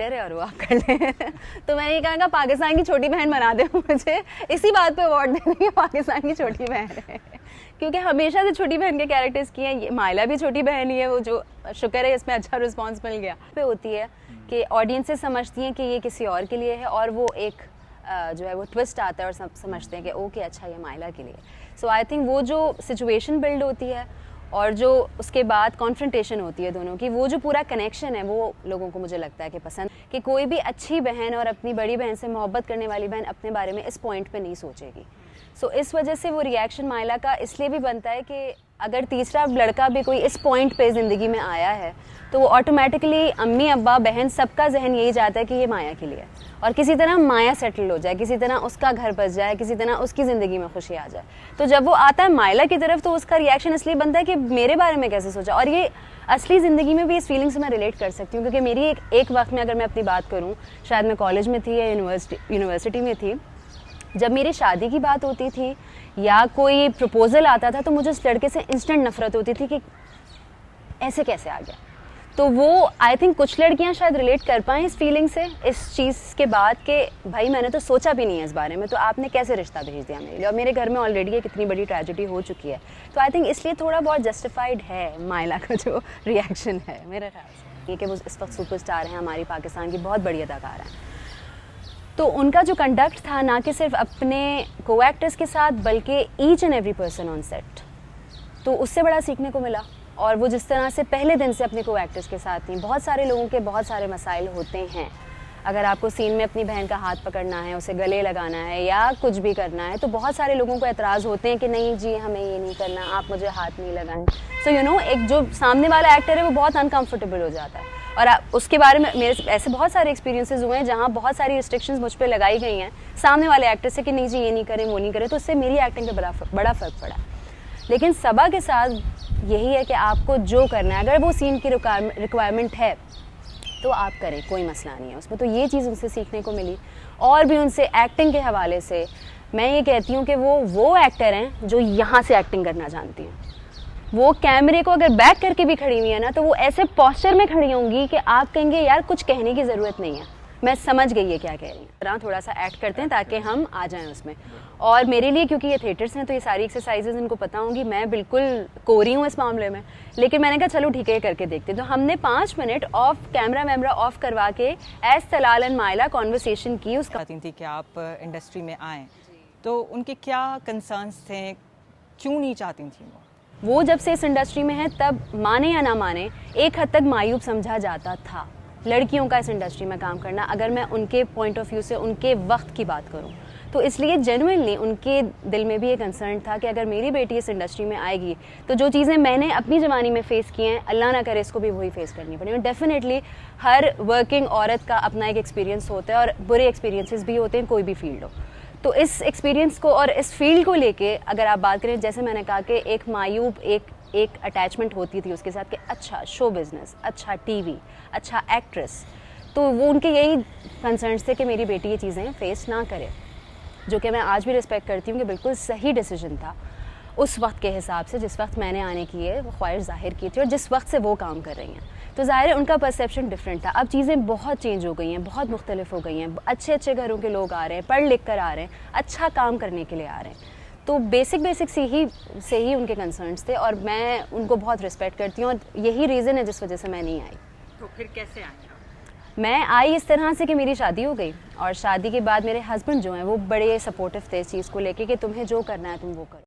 है और वो आप कर लें। तो मैंने ये कहा पाकिस्तान की छोटी बहन बना दे मुझे, इसी बात पे अवार्ड दे देंगे पाकिस्तान की छोटी बहन है। क्योंकि हमेशा से छोटी बहन के कैरेक्टर्स किए हैं, ये माइला भी छोटी बहन ही है, वो जो शुक्र है इसमें अच्छा रिस्पांस मिल गया पे होती है कि ऑडियंसेस समझती हैं कि ये किसी और के लिए है, और वो एक जो है वो ट्विस्ट आता है और सब समझते हैं कि ओके अच्छा ये माइला के लिए। सो आई थिंक वो जो सिचुएशन बिल्ड होती है और जो उसके बाद कॉन्फ्रंटेशन होती है दोनों की, वो जो पूरा कनेक्शन है वो लोगों को मुझे लगता है कि पसंद, कि कोई भी अच्छी बहन और अपनी बड़ी बहन से मोहब्बत करने वाली बहन अपने बारे में इस पॉइंट पे नहीं सोचेगी। सो इस वजह से वो रिएक्शन माइला का इसलिए भी बनता है कि अगर तीसरा लड़का भी कोई इस पॉइंट पे ज़िंदगी में आया है तो वो ऑटोमेटिकली अम्मी अब्बा बहन सबका जहन यही चाहता है कि ये माया के लिए, और किसी तरह माया सेटल हो जाए, किसी तरह उसका घर बस जाए, किसी तरह उसकी ज़िंदगी में खुशी आ जाए। तो जब वो आता है माइला की तरफ तो उसका रिएक्शन इसलिए बनता है कि मेरे बारे में कैसे सोचा। और ये असली ज़िंदगी में भी इस फीलिंग से मैं रिलेट कर सकती हूँ, क्योंकि मेरी एक वक्त में अगर मैं अपनी बात करूँ, शायद मैं कॉलेज में थी या यूनिवर्सिटी में थी, जब मेरी शादी की बात होती थी या कोई प्रपोज़ल आता था तो मुझे उस लड़के से इंस्टेंट नफरत होती थी कि ऐसे कैसे आ गया। तो वो आई थिंक कुछ लड़कियां शायद रिलेट कर पाएँ इस फीलिंग से, इस चीज़ के बाद कि भाई मैंने तो सोचा भी नहीं है इस बारे में, तो आपने कैसे रिश्ता भेज दिया मेरे लिए, और मेरे घर में ऑलरेडी एक इतनी बड़ी ट्रेजेडी हो चुकी है। तो आई थिंक इसलिए थोड़ा बहुत जस्टिफाइड है माइला का जो रिएक्शन है मेरे ख्याल से, ये कि वो इस वक्त सुपरस्टार हैं, हमारी पाकिस्तान की बहुत बड़ी अदाकार हैं। तो उनका जो कंडक्ट था ना कि सिर्फ अपने को एक्टर्स के साथ बल्कि each and every person on set, तो उससे बड़ा सीखने को मिला। और वो जिस तरह से पहले दिन से अपने को एक्टर्स के साथ थी, बहुत सारे लोगों के बहुत सारे मसाइल होते हैं। अगर आपको सीन में अपनी बहन का हाथ पकड़ना है, उसे गले लगाना है या कुछ भी करना है, तो बहुत सारे लोगों को एतराज़ होते हैं कि नहीं जी हमें ये नहीं करना, आप मुझे हाथ नहीं लगाएं। सो यू नो, एक जो सामने वाला एक्टर है वो बहुत अनकम्फर्टेबल हो जाता है। और उसके बारे में मेरे ऐसे बहुत सारे एक्सपीरियंसेस हुए हैं जहाँ बहुत सारी रिस्ट्रिक्शंस मुझ पर लगाई गई हैं सामने वाले एक्टर से कि नहीं जी ये नहीं करें वो नहीं करें, तो उससे मेरी एक्टिंग पे बड़ा फ़र्क पड़ा। लेकिन सबा के साथ यही है कि आपको जो करना है, अगर वो सीन की रिक्वायरमेंट है तो आप करें, कोई मसला नहीं है उसमें। तो ये चीज़ उनसे सीखने को मिली। और भी उनसे एक्टिंग के हवाले से मैं ये कहती हूँ कि वो एक्टर हैं जो यहाँ से एक्टिंग करना जानती हैं। वो कैमरे को अगर बैक करके भी खड़ी हुई है ना, तो वो ऐसे पोस्चर में खड़ी होंगी कि आप कहेंगे यार कुछ कहने की ज़रूरत नहीं है, मैं समझ गई है क्या कह रही हैं। थोड़ा सा एक्ट करते हैं ताकि हम आ जाएं उसमें। और मेरे लिए क्योंकि ये थिएटर्स हैं तो ये सारी एक्सरसाइजेज इनको पता होंगी, मैं बिल्कुल कोरी हूँ इस मामले में, लेकिन मैंने कहा चलो ठीक है करके देखते। तो हमने 5 मिनट ऑफ कैमरा ऑफ करवा के एज तलाल एंड माइला कॉन्वर्सेशन की। उसका चाहती थी कि आप इंडस्ट्री में आएँ, तो उनके क्या कंसर्न्स थे, क्यों नहीं चाहती थी वो जब से इस इंडस्ट्री में है तब माने या ना माने एक हद तक मायूब समझा जाता था लड़कियों का इस इंडस्ट्री में काम करना, अगर मैं उनके पॉइंट ऑफ व्यू से उनके वक्त की बात करूं। तो इसलिए जेन्युइनली उनके दिल में भी एक कंसर्न था कि अगर मेरी बेटी इस इंडस्ट्री में आएगी तो जो चीज़ें मैंने अपनी जवानी में फ़ेस की हैं, अल्लाह ना करे इसको भी वही फेस करनी पड़े। डेफिनेटली हर वर्किंग औरत का अपना एक एक्सपीरियंस होता है और बुरे एक्सपीरियंसेस भी होते हैं, कोई भी फील्ड हो। तो इस एक्सपीरियंस को और इस फील्ड को लेके अगर आप बात करें, जैसे मैंने कहा कि एक मायूब एक अटैचमेंट होती थी उसके साथ कि अच्छा शो बिज़नेस, अच्छा टीवी, अच्छा एक्ट्रेस, तो वो उनके यही कंसर्न्स थे कि मेरी बेटी ये चीज़ें फेस ना करे, जो कि मैं आज भी रिस्पेक्ट करती हूँ कि बिल्कुल सही डिसीजन था उस वक्त के हिसाब से, जिस वक्त मैंने आने की है वो ख्वाहिश जाहिर की थी और जिस वक्त से वो काम कर रही हैं। तो ज़ाहिर है उनका परसेप्शन डिफरेंट था। अब चीज़ें बहुत चेंज हो गई हैं, बहुत मुख्तलिफ हो गई हैं, अच्छे अच्छे घरों के लोग आ रहे हैं, पढ़ लिख कर आ रहे हैं, अच्छा काम करने के लिए आ रहे हैं। तो बेसिक से ही उनके कंसर्न्स थे और मैं उनको बहुत रिस्पेक्ट करती हूँ और यही रीज़न है जिस वजह से मैं नहीं आई। तो फिर कैसे आई? मैं आई इस तरह से कि मेरी शादी हो गई और शादी के बाद मेरे हस्बैंड जो हैं वो बड़े सपोर्टिव थे इस चीज़ को लेके कि तुम्हें जो करना है तुम वो करो।